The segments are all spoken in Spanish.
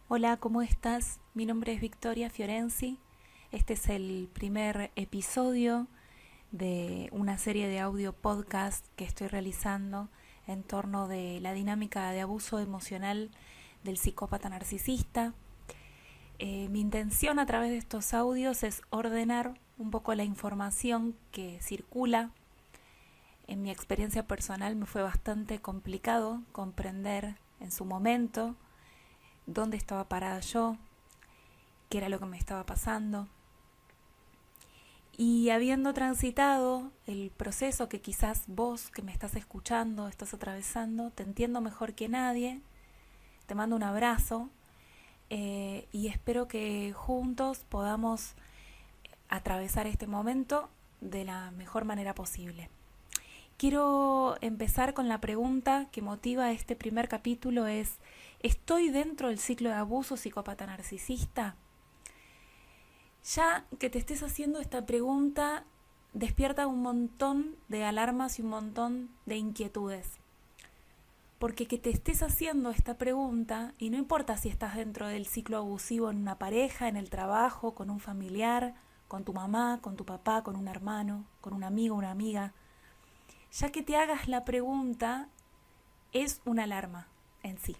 Hola, ¿cómo estás? Mi nombre es Victoria Fiorenzi. Este es el primer episodio de una serie de audio podcast que estoy realizando en torno de la dinámica de abuso emocional del psicópata narcisista. Mi intención a través de estos audios es ordenar un poco la información que circula. En mi experiencia personal me fue bastante complicado comprender en su momento dónde estaba parada yo, qué era lo que me estaba pasando. Y habiendo transitado el proceso que quizás vos que me estás escuchando, estás atravesando, te entiendo mejor que nadie, te mando un abrazo y espero que juntos podamos atravesar este momento de la mejor manera posible. Quiero empezar con la pregunta que motiva este primer capítulo es, ¿estoy dentro del ciclo de abuso psicópata narcisista? Ya que te estés haciendo esta pregunta, despierta un montón de alarmas y un montón de inquietudes. Porque que te estés haciendo esta pregunta, y no importa si estás dentro del ciclo abusivo en una pareja, en el trabajo, con un familiar, con tu mamá, con tu papá, con un hermano, con un amigo, una amiga, ya que te hagas la pregunta, es una alarma en sí.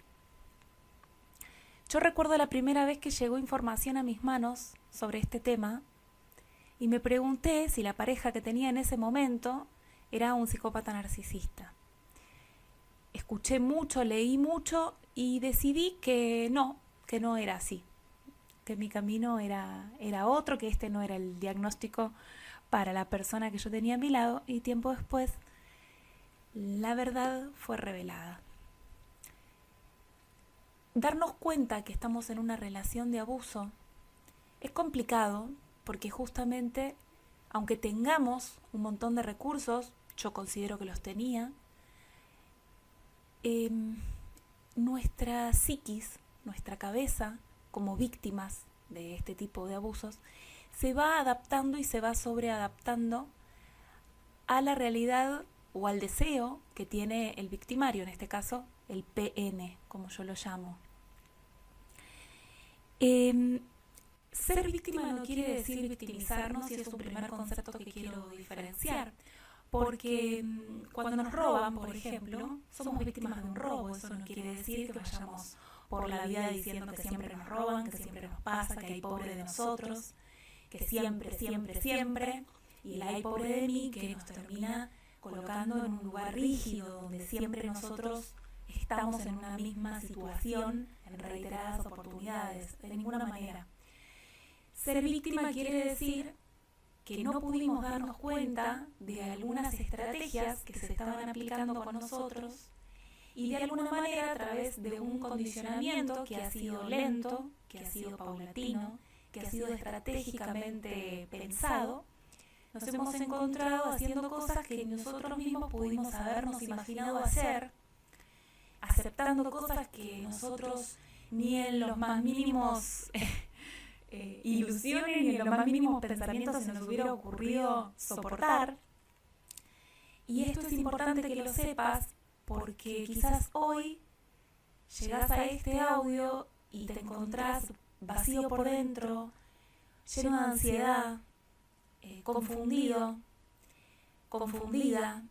Yo recuerdo la primera vez que llegó información a mis manos sobre este tema y me pregunté si la pareja que tenía en ese momento era un psicópata narcisista. Escuché mucho, leí mucho y decidí que no era así, que mi camino era otro, que este no era el diagnóstico para la persona que yo tenía a mi lado, y tiempo después la verdad fue revelada. Darnos cuenta que estamos en una relación de abuso es complicado porque justamente, aunque tengamos un montón de recursos, yo considero que los tenía, eh, nuestra psiquis, nuestra cabeza, como víctimas de este tipo de abusos, se va adaptando y se va sobreadaptando a la realidad o al deseo que tiene el victimario, en este caso el PN, como yo lo llamo. Ser víctima no quiere decir victimizarnos, y es un primer concepto que quiero diferenciar. Porque cuando nos roban, por ejemplo, somos víctimas de un robo. Eso no quiere decir que vayamos por la vida diciendo que siempre nos roban, que siempre nos pasa, que hay pobre de nosotros, que siempre, y el hay pobre de mí que nos termina colocando en un lugar rígido donde siempre nosotros estamos en una misma situación en reiteradas oportunidades. De ninguna manera. Ser víctima quiere decir que no pudimos darnos cuenta de algunas estrategias que se estaban aplicando con nosotros, y de alguna manera, a través de un condicionamiento que ha sido lento, que ha sido paulatino, que ha sido estratégicamente pensado, nos hemos encontrado haciendo cosas que nosotros mismos pudimos habernos imaginado hacer, aceptando cosas que nosotros ni en los más mínimos ilusiones ni en los más mínimos pensamientos se nos hubiera ocurrido soportar. Y esto es importante que lo sepas porque quizás hoy llegás a este audio y te encontrás vacío por dentro, lleno de ansiedad, confundido, confundida,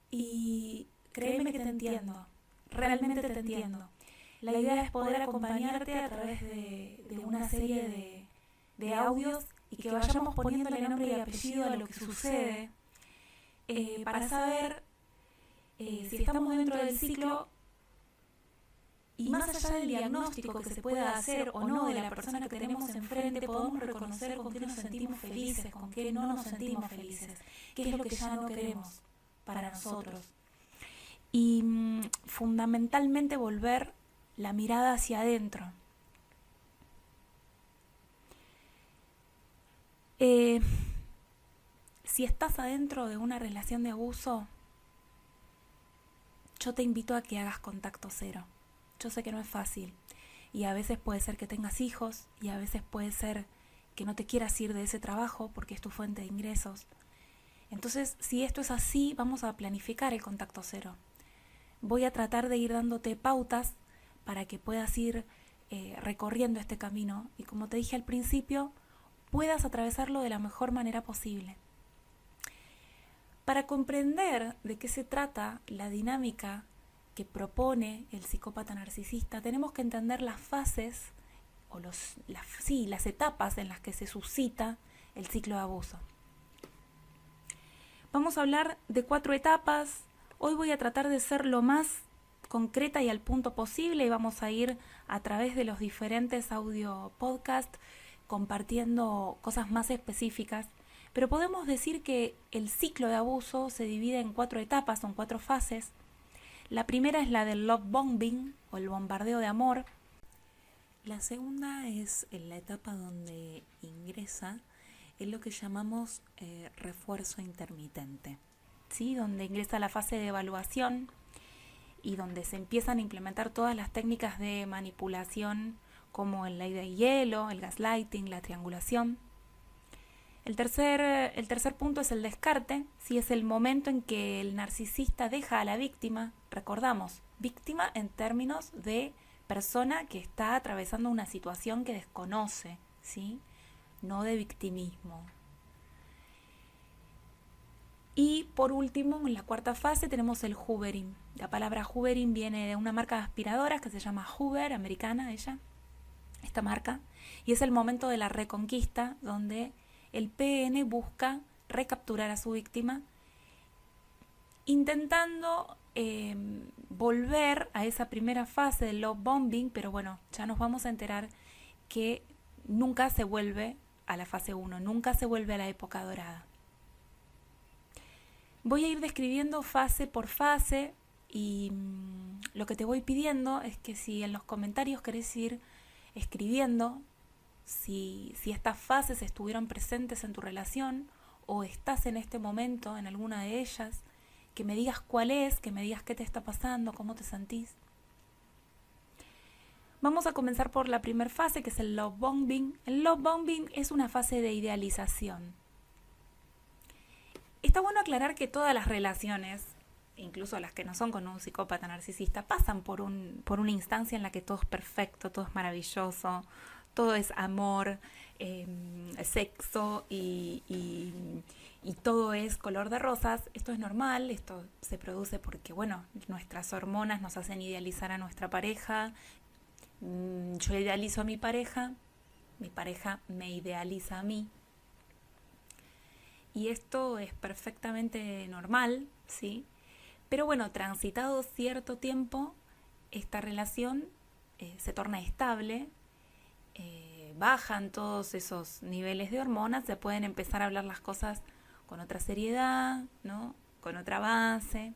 y créeme que te entiendo, realmente te entiendo. La idea es poder acompañarte a través de una serie de audios y que vayamos poniéndole nombre y apellido a lo que sucede, para saber si estamos dentro del ciclo, y más allá del diagnóstico que se pueda hacer o no de la persona que tenemos enfrente, podemos reconocer con qué nos sentimos felices, con qué no nos sentimos felices, qué es lo que ya no queremos para nosotros. Y fundamentalmente volver la mirada hacia adentro. Si estás adentro de una relación de abuso, yo te invito a que hagas contacto cero. Yo sé que no es fácil, y a veces puede ser que tengas hijos, y a veces puede ser que no te quieras ir de ese trabajo porque es tu fuente de ingresos. Entonces, si esto es así, vamos a planificar el contacto cero. Voy a tratar de ir dándote pautas para que puedas ir recorriendo este camino y, como te dije al principio, puedas atravesarlo de la mejor manera posible. Para comprender de qué se trata la dinámica que propone el psicópata narcisista, tenemos que entender las fases o las etapas en las que se suscita el ciclo de abuso. Vamos a hablar de 4 etapas. Hoy voy a tratar de ser lo más concreta y al punto posible y vamos a ir a través de los diferentes audio podcast compartiendo cosas más específicas. Pero podemos decir que el ciclo de abuso se divide en 4 etapas, son 4 fases. La primera es la del love bombing o el bombardeo de amor. La segunda es la etapa donde ingresa en lo que llamamos refuerzo intermitente, ¿sí? Donde ingresa la fase de evaluación y donde se empiezan a implementar todas las técnicas de manipulación como el ley de hielo, el gaslighting, la triangulación. El tercer punto es el descarte, ¿sí? Es el momento en que el narcisista deja a la víctima, recordamos, víctima en términos de persona que está atravesando una situación que desconoce, ¿sí? No de victimismo. Y por último, en la cuarta fase tenemos el hoovering. La palabra hoovering viene de una marca de aspiradoras que se llama Hoover, americana ella, esta marca, y es el momento de la reconquista donde el PN busca recapturar a su víctima intentando volver a esa primera fase del love bombing, pero bueno, ya nos vamos a enterar que nunca se vuelve a la fase 1, nunca se vuelve a la época dorada. Voy a ir describiendo fase por fase y lo que te voy pidiendo es que si en los comentarios querés ir escribiendo si estas fases estuvieron presentes en tu relación o estás en este momento en alguna de ellas, que me digas cuál es, que me digas qué te está pasando, cómo te sentís. Vamos a comenzar por la primera fase, que es el love bombing. El love bombing es una fase de idealización. Está bueno aclarar que todas las relaciones, incluso las que no son con un psicópata narcisista, pasan por una instancia en la que todo es perfecto, todo es maravilloso, todo es amor, sexo y todo es color de rosas. Esto es normal, esto se produce porque, bueno, nuestras hormonas nos hacen idealizar a nuestra pareja. Yo idealizo a mi pareja me idealiza a mí. Y esto es perfectamente normal, ¿sí? Pero bueno, transitado cierto tiempo, esta relación se torna estable, bajan todos esos niveles de hormonas, se pueden empezar a hablar las cosas con otra seriedad, ¿no? Con otra base.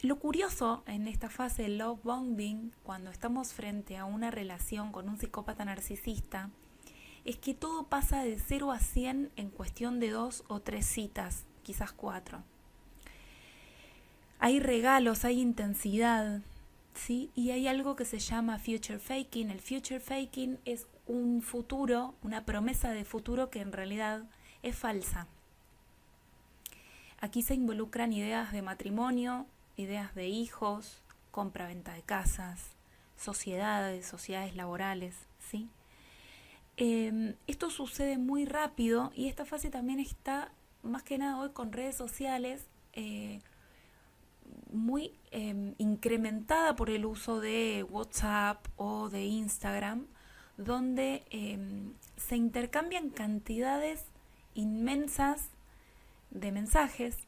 Lo curioso en esta fase del love bombing, cuando estamos frente a una relación con un psicópata narcisista, es que todo pasa de 0 a 100 en cuestión de 2 o 3 citas, quizás 4. Hay regalos, hay intensidad, ¿sí? Y hay algo que se llama future faking. El future faking es un futuro, una promesa de futuro que en realidad es falsa. Aquí se involucran ideas de matrimonio, ideas de hijos, compra-venta de casas, sociedades laborales, ¿sí? Esto sucede muy rápido y esta fase también está, más que nada hoy con redes sociales, muy incrementada por el uso de WhatsApp o de Instagram, donde se intercambian cantidades inmensas de mensajes.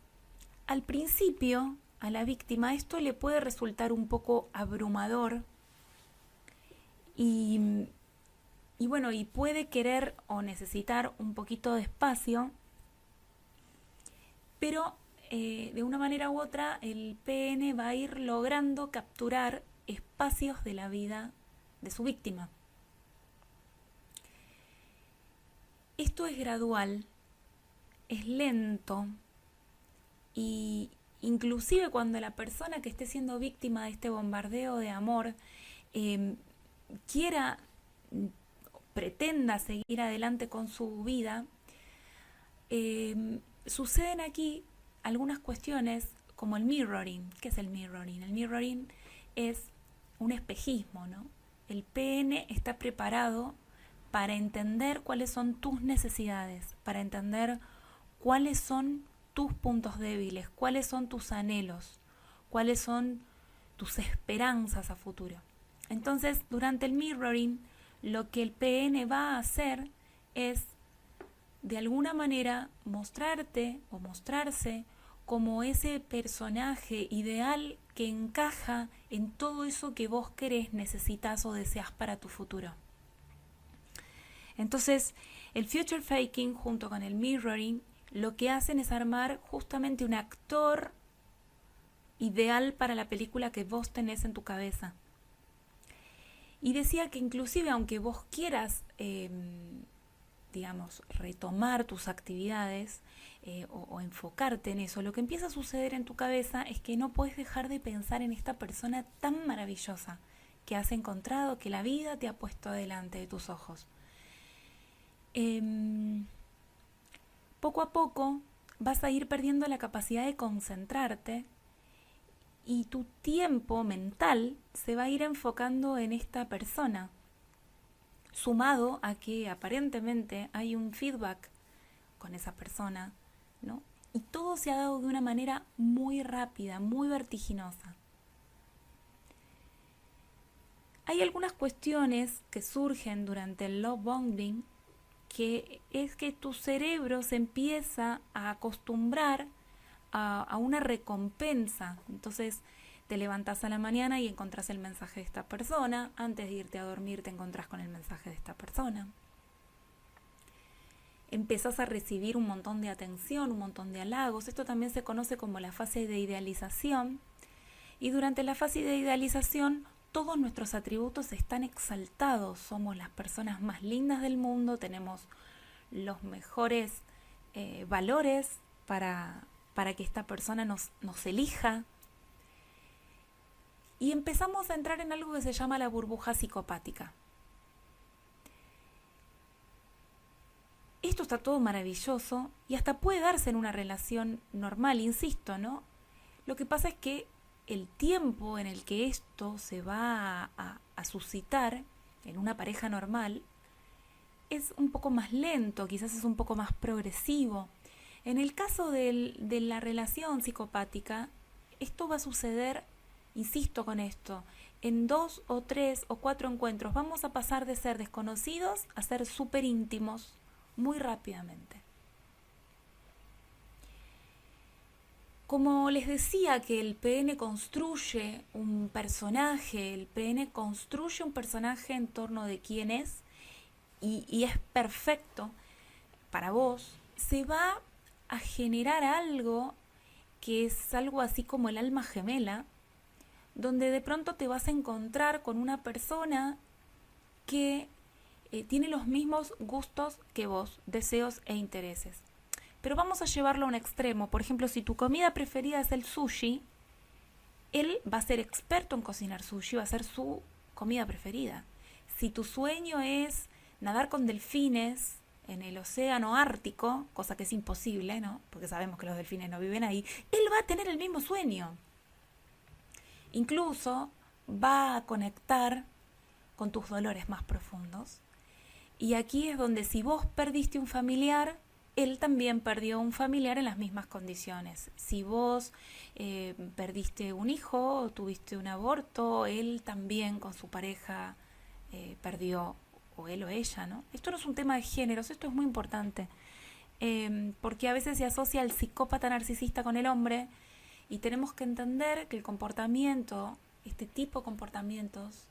Al principio, a la víctima esto le puede resultar un poco abrumador y bueno, y puede querer o necesitar un poquito de espacio, pero de una manera u otra el PN va a ir logrando capturar espacios de la vida de su víctima. Esto es gradual, es lento y inclusive cuando la persona que esté siendo víctima de este bombardeo de amor pretenda seguir adelante con su vida, suceden aquí algunas cuestiones como el mirroring. ¿Qué es el mirroring? El mirroring es un espejismo, ¿no? el PN está preparado para entender cuáles son tus necesidades, para entender cuáles son tus puntos débiles, cuáles son tus anhelos, cuáles son tus esperanzas a futuro. Entonces, durante el mirroring, lo que el PN va a hacer es, de alguna manera, mostrarte o mostrarse como ese personaje ideal que encaja en todo eso que vos querés, necesitas o deseas para tu futuro. Entonces, el future faking junto con el mirroring lo que hacen es armar justamente un actor ideal para la película que vos tenés en tu cabeza. Y decía que inclusive aunque vos quieras, retomar tus actividades o enfocarte en eso, lo que empieza a suceder en tu cabeza es que no puedes dejar de pensar en esta persona tan maravillosa que has encontrado, que la vida te ha puesto delante de tus ojos. Poco a poco vas a ir perdiendo la capacidad de concentrarte y tu tiempo mental se va a ir enfocando en esta persona, sumado a que aparentemente hay un feedback con esa persona, ¿no? Y todo se ha dado de una manera muy rápida, muy vertiginosa. Hay algunas cuestiones que surgen durante el love bombing, que es que tu cerebro se empieza a acostumbrar a una recompensa. Entonces te levantas a la mañana y encontrás el mensaje de esta persona, antes de irte a dormir te encontrás con el mensaje de esta persona. Empezás a recibir un montón de atención, un montón de halagos. Esto también se conoce como la fase de idealización. Y durante la fase de idealización todos nuestros atributos están exaltados. Somos las personas más lindas del mundo, tenemos los mejores valores para que esta persona nos elija. Y empezamos a entrar en algo que se llama la burbuja psicopática. Esto está todo maravilloso y hasta puede darse en una relación normal, insisto, ¿no? Lo que pasa es que el tiempo en el que esto se va a suscitar en una pareja normal es un poco más lento, quizás es un poco más progresivo. En el caso de la relación psicopática, esto va a suceder, insisto con esto, en 2 o 3 o 4 encuentros. Vamos a pasar de ser desconocidos a ser súper íntimos muy rápidamente. Como les decía que el PN construye un personaje, el PN construye un personaje en torno de quién es y es perfecto para vos, se va a generar algo que es algo así como el alma gemela, donde de pronto te vas a encontrar con una persona que tiene los mismos gustos que vos, deseos e intereses. Pero vamos a llevarlo a un extremo. Por ejemplo, si tu comida preferida es el sushi, él va a ser experto en cocinar sushi, va a ser su comida preferida. Si tu sueño es nadar con delfines en el océano Ártico, cosa que es imposible, ¿no? Porque sabemos que los delfines no viven ahí, él va a tener el mismo sueño. Incluso va a conectar con tus dolores más profundos. Y aquí es donde si vos perdiste un familiar, él también perdió un familiar en las mismas condiciones. Si vos perdiste un hijo o tuviste un aborto, él también con su pareja perdió, o él o ella, ¿no? Esto no es un tema de géneros, esto es muy importante, porque a veces se asocia al psicópata narcisista con el hombre y tenemos que entender que el comportamiento, este tipo de comportamientos,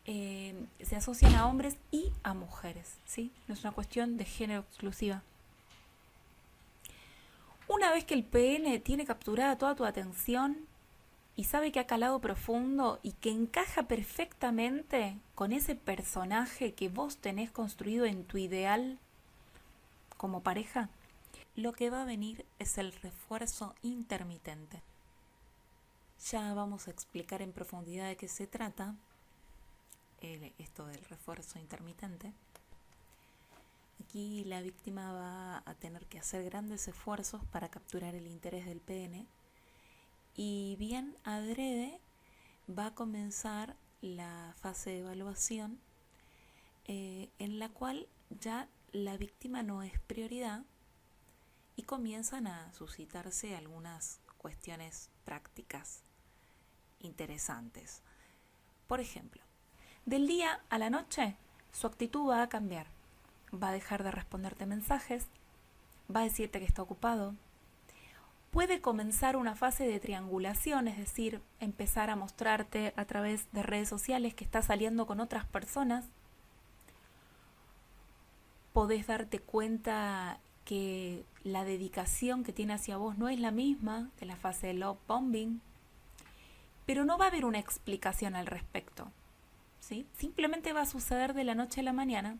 se asocian a hombres y a mujeres, ¿sí? No es una cuestión de género exclusiva. Una vez que el PN tiene capturada toda tu atención y sabe que ha calado profundo y que encaja perfectamente con ese personaje que vos tenés construido en tu ideal como pareja, lo que va a venir es el refuerzo intermitente. Ya vamos a explicar en profundidad de qué se trata esto del refuerzo intermitente. Aquí la víctima va a tener que hacer grandes esfuerzos para capturar el interés del PN y bien adrede va a comenzar la fase de evaluación, en la cual ya la víctima no es prioridad y comienzan a suscitarse algunas cuestiones prácticas interesantes. Por ejemplo, del día a la noche su actitud va a cambiar. Va a dejar de responderte mensajes, va a decirte que está ocupado. Puede comenzar una fase de triangulación, es decir, empezar a mostrarte a través de redes sociales que está saliendo con otras personas. Podés darte cuenta que la dedicación que tiene hacia vos no es la misma de la fase de love bombing, pero no va a haber una explicación al respecto, ¿sí? Simplemente va a suceder de la noche a la mañana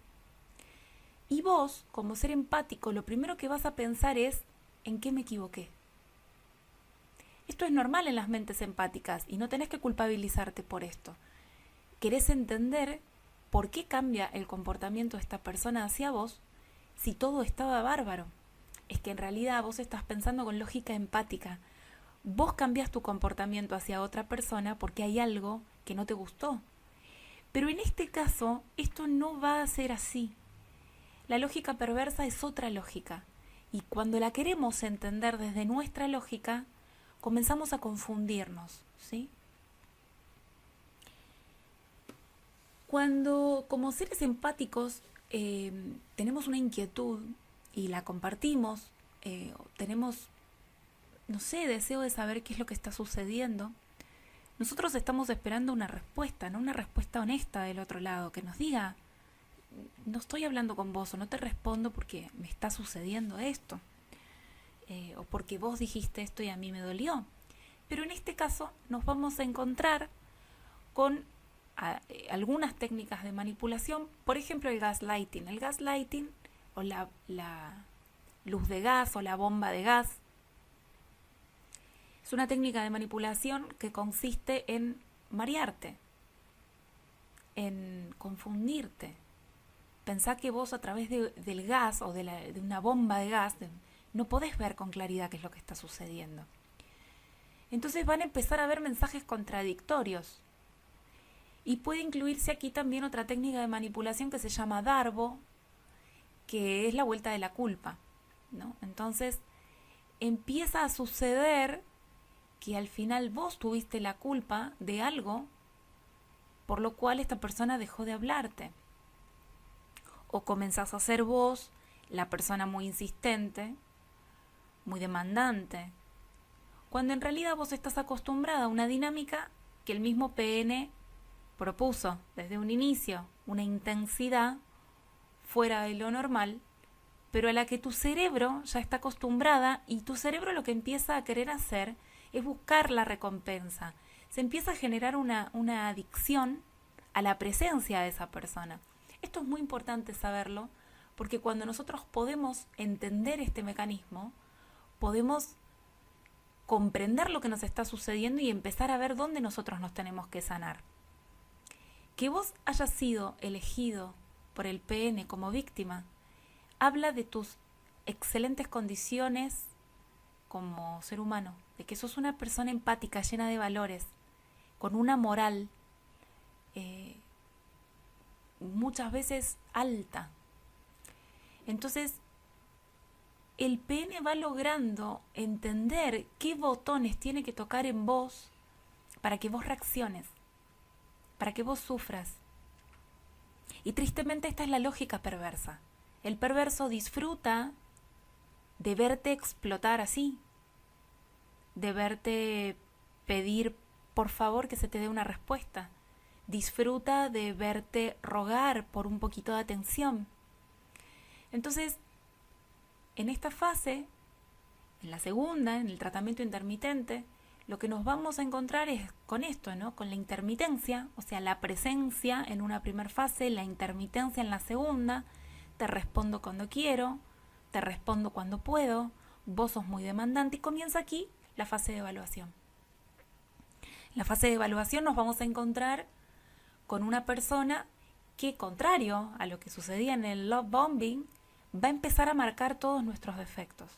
y vos, como ser empático, lo primero que vas a pensar es ¿en qué me equivoqué? Esto es normal en las mentes empáticas y no tenés que culpabilizarte por esto. Querés entender por qué cambia el comportamiento de esta persona hacia vos si todo estaba bárbaro. Es que en realidad vos estás pensando con lógica empática. Vos cambiás tu comportamiento hacia otra persona porque hay algo que no te gustó. Pero en este caso, esto no va a ser así. La lógica perversa es otra lógica. Y cuando la queremos entender desde nuestra lógica, comenzamos a confundirnos, ¿sí? Cuando como seres empáticos tenemos una inquietud y la compartimos, tenemos, no sé, deseo de saber qué es lo que está sucediendo, nosotros estamos esperando una respuesta, ¿no? Una respuesta honesta del otro lado, que nos diga, no estoy hablando con vos o no te respondo porque me está sucediendo esto. O porque vos dijiste esto y a mí me dolió. Pero en este caso nos vamos a encontrar con algunas técnicas de manipulación, por ejemplo el gaslighting. El gaslighting o la luz de gas o la bomba de gas es una técnica de manipulación que consiste en marearte, en confundirte. Pensá que vos a través del gas o de una bomba de gas no podés ver con claridad qué es lo que está sucediendo. Entonces van a empezar a ver mensajes contradictorios. Y puede incluirse aquí también otra técnica de manipulación que se llama Darbo, que es la vuelta de la culpa, ¿no? Entonces empieza a suceder que al final vos tuviste la culpa de algo por lo cual esta persona dejó de hablarte. O comenzás a ser vos la persona muy insistente, muy demandante, cuando en realidad vos estás acostumbrada a una dinámica que el mismo PN propuso desde un inicio, una intensidad fuera de lo normal, pero a la que tu cerebro ya está acostumbrada y tu cerebro lo que empieza a querer hacer es buscar la recompensa. Se empieza a generar una adicción a la presencia de esa persona. Esto es muy importante saberlo porque cuando nosotros podemos entender este mecanismo, podemos comprender lo que nos está sucediendo y empezar a ver dónde nosotros nos tenemos que sanar. Que vos hayas sido elegido por el PN como víctima habla de tus excelentes condiciones como ser humano, de que sos una persona empática, llena de valores, con una moral muchas veces alta. Entonces, el PN va logrando entender qué botones tiene que tocar en vos para que vos reacciones, para que vos sufras. Y tristemente esta es la lógica perversa. El perverso disfruta de verte explotar así, de verte pedir por favor que se te dé una respuesta. Disfruta de verte rogar por un poquito de atención. Entonces, en esta fase, en la segunda, en el tratamiento intermitente, lo que nos vamos a encontrar es con esto, ¿no? Con la intermitencia, o sea, la presencia en una primera fase, la intermitencia en la segunda. Te respondo cuando quiero, te respondo cuando puedo, vos sos muy demandante y comienza aquí la fase de evaluación. En la fase de evaluación nos vamos a encontrar con una persona que, contrario a lo que sucedía en el love bombing, va a empezar a marcar todos nuestros defectos.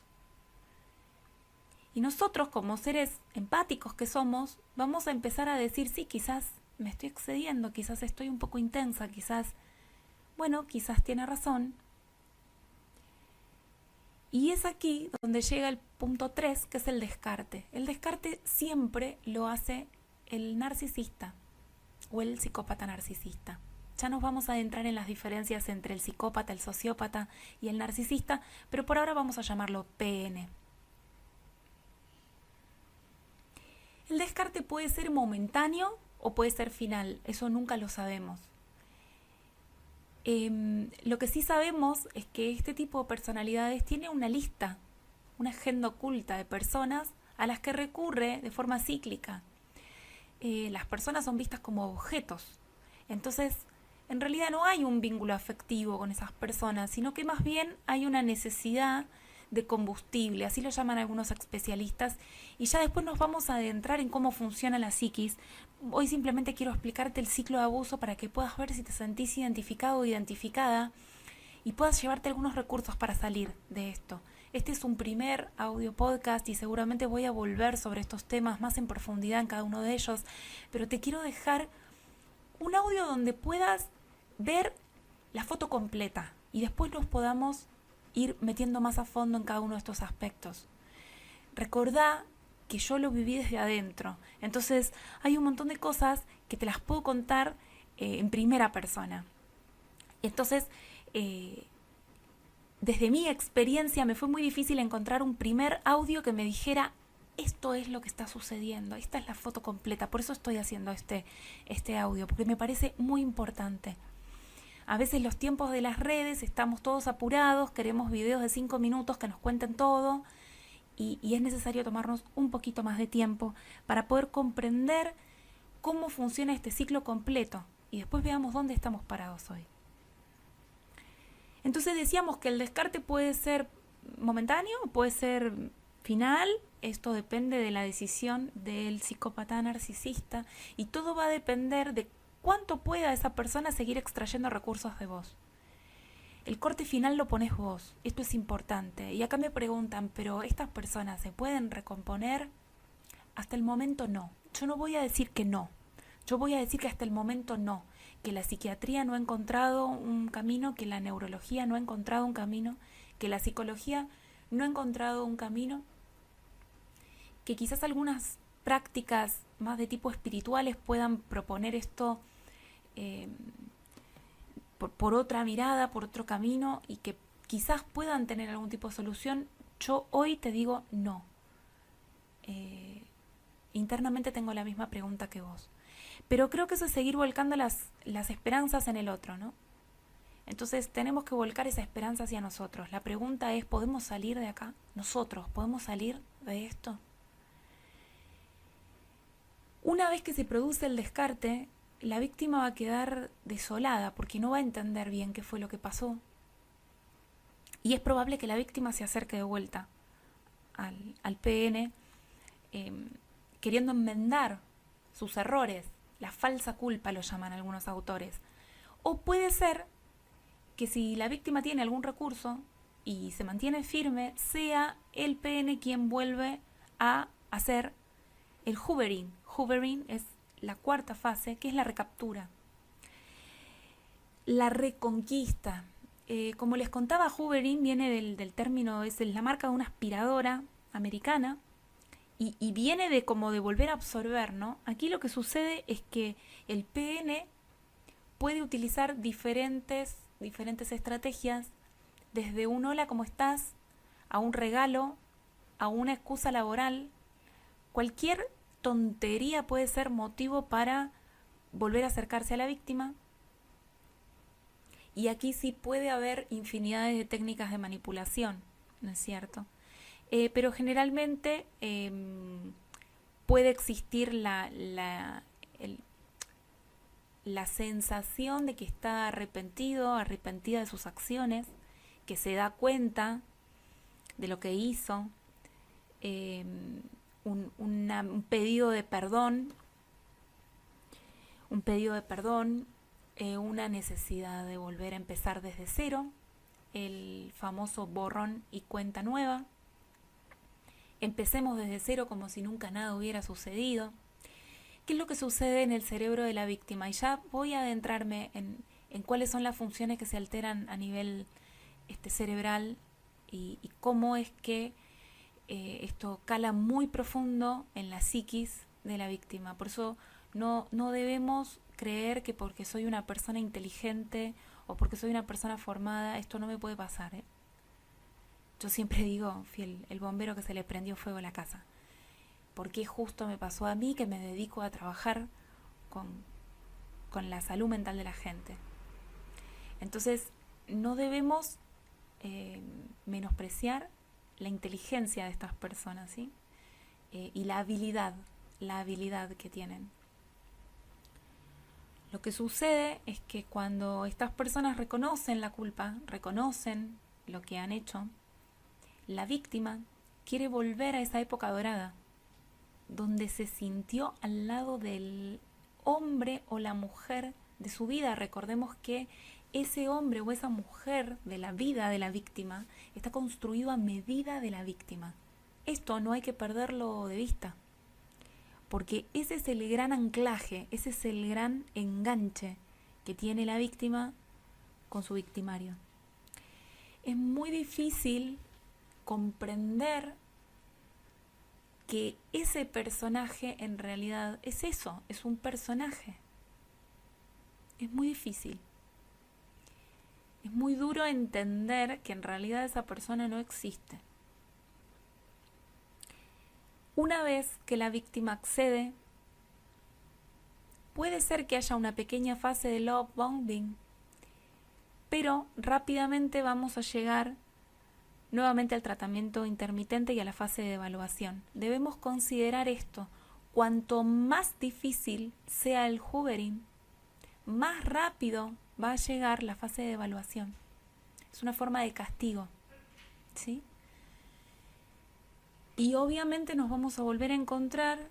Y nosotros, como seres empáticos que somos, vamos a empezar a decir, sí, quizás me estoy excediendo, quizás estoy un poco intensa, quizás tiene razón. Y es aquí donde llega el punto 3, que es el descarte. El descarte siempre lo hace el narcisista o el psicópata narcisista. Ya nos vamos a adentrar en las diferencias entre el psicópata, el sociópata y el narcisista, pero por ahora vamos a llamarlo PN. El descarte puede ser momentáneo o puede ser final, eso nunca lo sabemos. Lo que sí sabemos es que este tipo de personalidades tiene una lista, una agenda oculta de personas a las que recurre de forma cíclica. Las personas son vistas como objetos, entonces en realidad no hay un vínculo afectivo con esas personas, sino que más bien hay una necesidad de combustible, así lo llaman algunos especialistas, y ya después nos vamos a adentrar en cómo funciona la psiquis. Hoy simplemente quiero explicarte el ciclo de abuso para que puedas ver si te sentís identificado o identificada y puedas llevarte algunos recursos para salir de esto. Este es un primer audio podcast y seguramente voy a volver sobre estos temas más en profundidad en cada uno de ellos, pero te quiero dejar un audio donde puedas ver la foto completa y después nos podamos ir metiendo más a fondo en cada uno de estos aspectos. Recordá que yo lo viví desde adentro, entonces hay un montón de cosas que te las puedo contar en primera persona. Entonces, desde mi experiencia me fue muy difícil encontrar un primer audio que me dijera esto es lo que está sucediendo, esta es la foto completa, por eso estoy haciendo este audio, porque me parece muy importante. A veces los tiempos de las redes estamos todos apurados, queremos videos de 5 minutos que nos cuenten todo y es necesario tomarnos un poquito más de tiempo para poder comprender cómo funciona este ciclo completo y después veamos dónde estamos parados hoy. Entonces decíamos que el descarte puede ser momentáneo, puede ser final, esto depende de la decisión del psicópata narcisista y todo va a depender de cuánto pueda esa persona seguir extrayendo recursos de vos. El corte final lo pones vos, esto es importante. Y acá me preguntan, ¿pero estas personas se pueden recomponer? Hasta el momento no. Yo no voy a decir que no. Yo voy a decir que hasta el momento no. Que la psiquiatría no ha encontrado un camino, que la neurología no ha encontrado un camino, que la psicología no ha encontrado un camino, que quizás algunas prácticas más de tipo espirituales puedan proponer esto por otra mirada, por otro camino y que quizás puedan tener algún tipo de solución. Yo hoy te digo no. Internamente tengo la misma pregunta que vos. Pero creo que eso es seguir volcando las esperanzas en el otro, ¿no? Entonces tenemos que volcar esa esperanza hacia nosotros. La pregunta es, ¿podemos salir de acá? ¿Nosotros podemos salir de esto? Una vez que se produce el descarte, la víctima va a quedar desolada porque no va a entender bien qué fue lo que pasó. Y es probable que la víctima se acerque de vuelta al PN queriendo enmendar sus errores. La falsa culpa lo llaman algunos autores. O puede ser que si la víctima tiene algún recurso y se mantiene firme, sea el PN quien vuelve a hacer el hoovering. Hoovering es la cuarta fase, que es la recaptura. La reconquista. Como les contaba, hoovering viene del término, es la marca de una aspiradora americana y viene de como de volver a absorber, ¿no? Aquí lo que sucede es que el PN puede utilizar diferentes estrategias, desde un hola, ¿cómo estás?, a un regalo, a una excusa laboral. Cualquier tontería puede ser motivo para volver a acercarse a la víctima. Y aquí sí puede haber infinidades de técnicas de manipulación, ¿no es cierto? Pero generalmente puede existir la sensación de que está arrepentida de sus acciones, que se da cuenta de lo que hizo, un pedido de perdón, una necesidad de volver a empezar desde cero, el famoso borrón y cuenta nueva. Empecemos desde cero como si nunca nada hubiera sucedido. ¿Qué es lo que sucede en el cerebro de la víctima? Y ya voy a adentrarme en cuáles son las funciones que se alteran a nivel cerebral y cómo es que esto cala muy profundo en la psiquis de la víctima. Por eso no debemos creer que porque soy una persona inteligente o porque soy una persona formada, esto no me puede pasar, ¿eh? Yo siempre digo, fiel, el bombero que se le prendió fuego a la casa. ¿Por qué justo me pasó a mí que me dedico a trabajar con la salud mental de la gente? Entonces, no debemos menospreciar la inteligencia de estas personas, ¿sí? Y la habilidad que tienen. Lo que sucede es que cuando estas personas reconocen la culpa, reconocen lo que han hecho, la víctima quiere volver a esa época dorada, donde se sintió al lado del hombre o la mujer de su vida. Recordemos que ese hombre o esa mujer de la vida de la víctima está construido a medida de la víctima. Esto no hay que perderlo de vista, porque ese es el gran anclaje, ese es el gran enganche que tiene la víctima con su victimario. Es muy difícil comprender que ese personaje en realidad es eso, es un personaje. Es muy difícil. Es muy duro entender que en realidad esa persona no existe. Una vez que la víctima accede, puede ser que haya una pequeña fase de love bombing, pero rápidamente vamos a llegar nuevamente al tratamiento intermitente y a la fase de evaluación. Debemos considerar esto. Cuanto más difícil sea el hoovering, más rápido va a llegar la fase de evaluación. Es una forma de castigo, ¿sí? Y obviamente nos vamos a volver a encontrar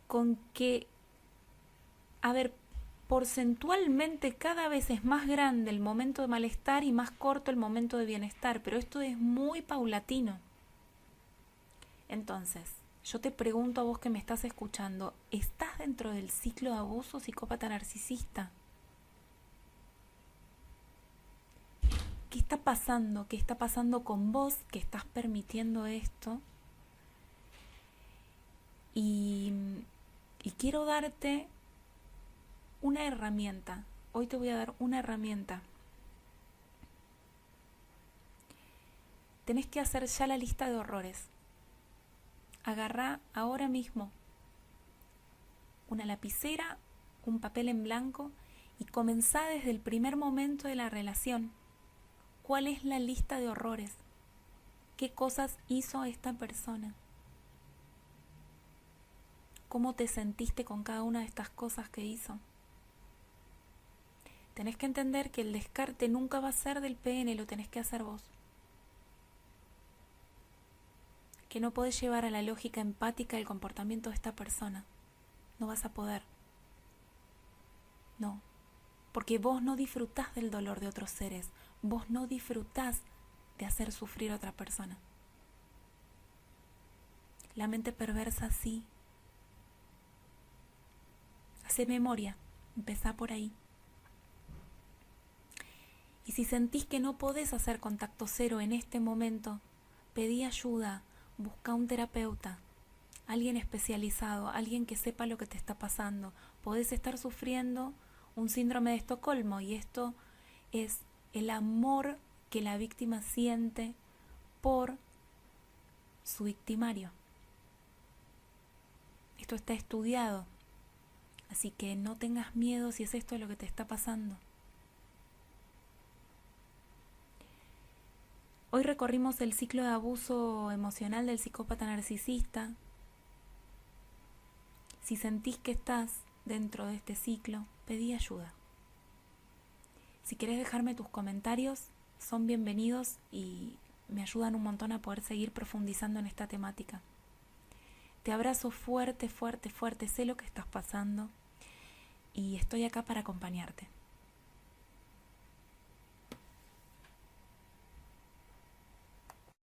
con que, porcentualmente cada vez es más grande el momento de malestar y más corto el momento de bienestar, pero esto es muy paulatino. Entonces, yo te pregunto a vos que me estás escuchando, ¿estás dentro del ciclo de abuso psicópata narcisista? ¿Qué está pasando? ¿Qué está pasando con vos que estás permitiendo esto? Y quiero darte una herramienta. Hoy te voy a dar una herramienta. Tenés que hacer ya la lista de horrores. Agarrá ahora mismo una lapicera, un papel en blanco y comenzá desde el primer momento de la relación. ¿Cuál es la lista de horrores? ¿Qué cosas hizo esta persona? ¿Cómo te sentiste con cada una de estas cosas que hizo? Tenés que entender que el descarte nunca va a ser del PN, lo tenés que hacer vos. Que no podés llevar a la lógica empática el comportamiento de esta persona. No vas a poder. No. Porque vos no disfrutás del dolor de otros seres. Vos no disfrutás de hacer sufrir a otra persona. La mente perversa sí. Hacé memoria. Empezá por ahí. Y si sentís que no podés hacer contacto cero en este momento, pedí ayuda, busca un terapeuta, alguien especializado, alguien que sepa lo que te está pasando. Podés estar sufriendo un síndrome de Estocolmo y esto es el amor que la víctima siente por su victimario. Esto está estudiado, así que no tengas miedo si es esto lo que te está pasando. Hoy recorrimos el ciclo de abuso emocional del psicópata narcisista. Si sentís que estás dentro de este ciclo, pedí ayuda. Si querés dejarme tus comentarios, son bienvenidos y me ayudan un montón a poder seguir profundizando en esta temática. Te abrazo fuerte, fuerte, fuerte, sé lo que estás pasando y estoy acá para acompañarte.